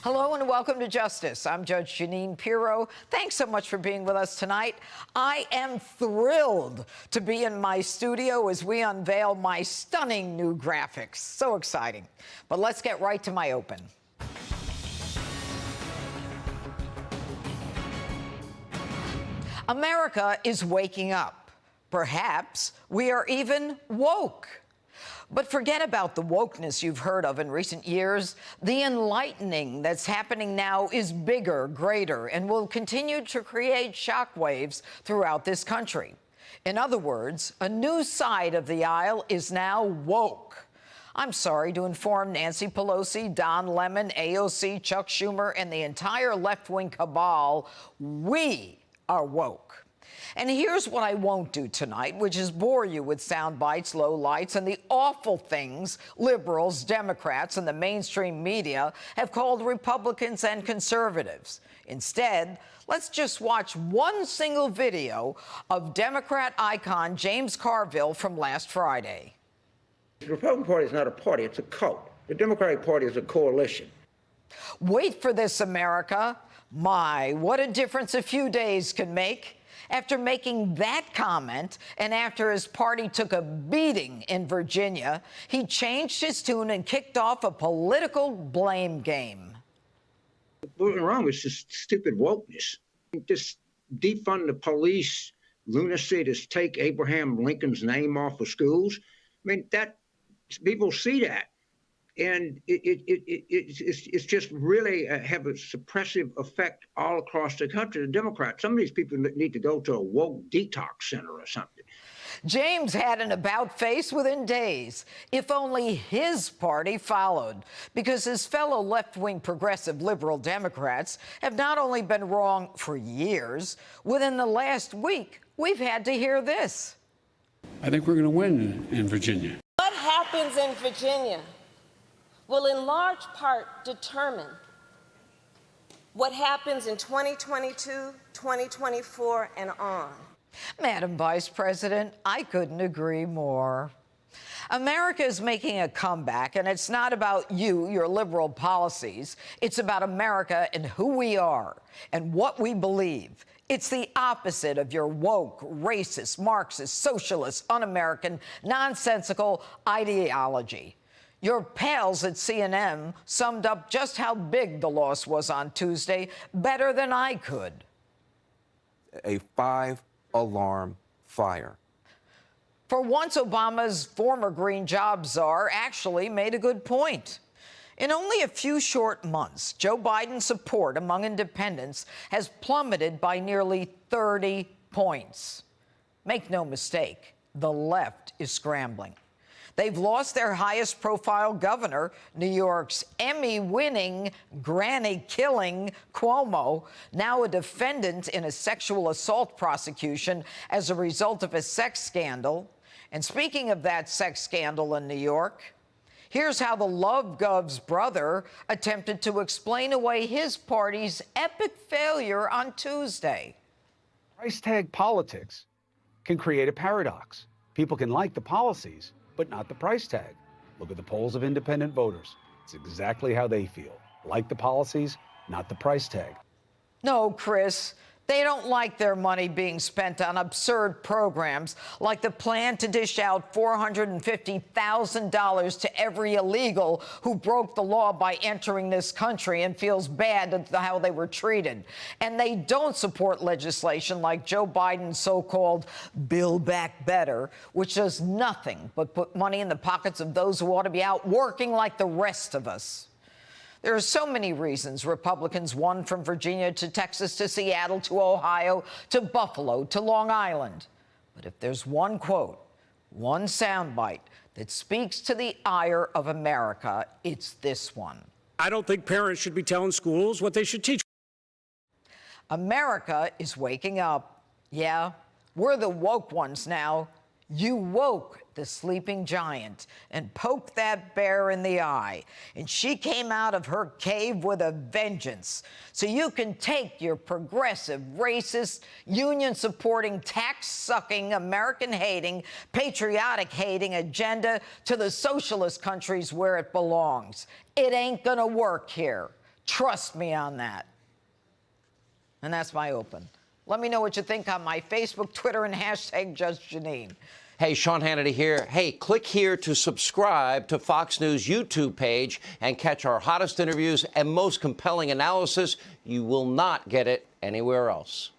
Hello and welcome to Justice. I'm Judge Jeanine Pirro. Thanks so much for being with us tonight. I am thrilled to be in my studio as we unveil my stunning new graphics. So exciting. But let's get right to my open. America is waking up. Perhaps we are even woke. But forget about the wokeness you've heard of in recent years. The enlightening that's happening now is bigger, greater, and will continue to create shockwaves throughout this country. In other words, a new side of the aisle is now woke. I'm sorry to inform Nancy Pelosi, Don Lemon, AOC, Chuck Schumer, and the entire left-wing cabal, we are woke. And here's what I won't do tonight, which is bore you with sound bites, low lights, and the awful things liberals, Democrats, and the mainstream media have called Republicans and conservatives. Instead, let's just watch one single video of Democrat icon James Carville from last Friday. The Republican Party is not a party, it's a cult. The Democratic Party is a coalition. Wait for this, America. My, what a difference a few days can make. After making that comment, and after his party took a beating in Virginia, he changed his tune and kicked off a political blame game. What's wrong with this stupid wokeness? Just defund the police, lunacy, to take Abraham Lincoln's name off of schools. I mean, that people see that. And it's just really have a suppressive effect all across the country. The Democrats, some of these people need to go to a woke detox center or something. James had an about face within days, if only his party followed, because his fellow left-wing progressive liberal Democrats have not only been wrong for years, within the last week, we've had to hear this. I think we're going to win in Virginia. What happens in Virginia will in large part determine what happens in 2022, 2024, and on. Madam Vice President, I couldn't agree more. America is making a comeback, and it's not about you, your liberal policies. It's about America and who we are and what we believe. It's the opposite of your woke, racist, Marxist, socialist, un-American, nonsensical ideology. Your pals at CNN summed up just how big the loss was on Tuesday better than I could. A 5-alarm fire. For once, Obama's former green job czar actually made a good point. In only a few short months, Joe Biden's support among independents has plummeted by nearly 30 points. Make no mistake, the left is scrambling. They've lost their highest-profile governor, New York's Emmy-winning, granny-killing Cuomo, now a defendant in a sexual assault prosecution as a result of a sex scandal. And speaking of that sex scandal in New York, here's how the Love Gov's brother attempted to explain away his party's epic failure on Tuesday. Price tag politics can create a paradox. People can like the policies, but not the price tag. Look at the polls of independent voters. It's exactly how they feel. Like the policies, not the price tag. No, Chris, they don't like their money being spent on absurd programs like the plan to dish out $450,000 to every illegal who broke the law by entering this country and feels bad at how they were treated. And they don't support legislation like Joe Biden's so-called Build Back Better, which does nothing but put money in the pockets of those who ought to be out working like the rest of us. There are so many reasons Republicans won from Virginia to Texas to Seattle to Ohio to Buffalo to Long Island. But if there's one quote, one soundbite that speaks to the ire of America, it's this one. I don't think parents should be telling schools what they should teach. America is waking up. Yeah, we're the woke ones now. You woke the sleeping giant and poked that bear in the eye, and she came out of her cave with a vengeance. So you can take your progressive, racist, union-supporting, tax-sucking, American-hating, patriotic-hating agenda to the socialist countries where it belongs. It ain't gonna work here. Trust me on that. And that's my open. Let me know what you think on my Facebook, Twitter, and hashtag Judge Jeanine. Hey, Sean Hannity here. Hey, click here to subscribe to Fox News YouTube page and catch our hottest interviews and most compelling analysis. You will not get it anywhere else.